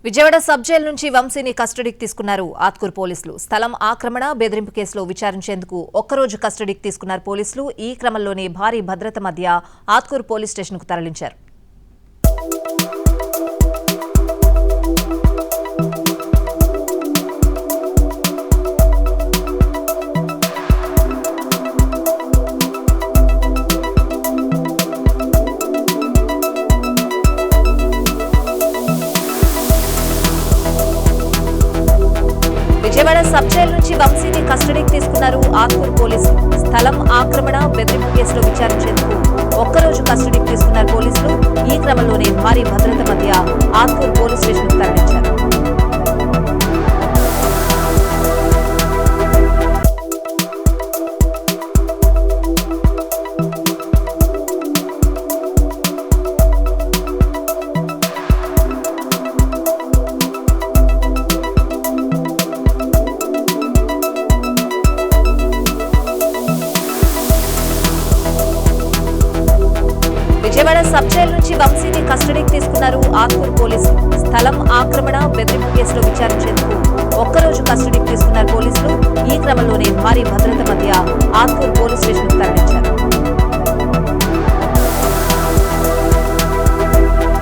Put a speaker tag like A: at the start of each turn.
A: Vijayawada sub jail నుంచి వంశీని కస్టడీకి తీసుకున్నారు ఆత్కూరు పోలీసులు. స్థలం ఆక్రమణ, బెదిరింపు కేసులో విచారించేందుకు ఒక్కరోజు కస్టడీకి తీసుకున్నారు పోలీసులు. ఈ క్రమంలోనే భారీ భద్రత మధ్య ఆత్కూరు పోలీస్ స్టేషన్కు తరలించారు. విజయవాడ సబ్ జైలు నుంచి వంశీని కస్టడీకి తీసుకున్నారు ఆత్కూరు పోలీసులు. స్థలం ఆక్రమణ, బెదిరింపు కేసులో విచారించేందుకు ఒక్కరోజు కస్టడీకి తీసుకున్నారు పోలీసులు. ఈ క్రమంలోనే భారీ భద్రత మధ్య ఆత్కూరు పోలీస్ స్టేషన్కు తరలించారు. విజయవాడ సబ్ జైలు నుంచి వంశీని కస్టడీకి తీసుకున్నారు ఆత్కూరు పోలీసులు. స్థలం ఆక్రమణ, బెదిరింపు కేసులో విచారించేందుకు ఒక్కరోజు కస్టడీకి తీసుకున్నారు పోలీసులు. ఈ క్రమంలోనే భారీ భద్రత మధ్య ఆత్కూరు పోలీస్ స్టేషన్కు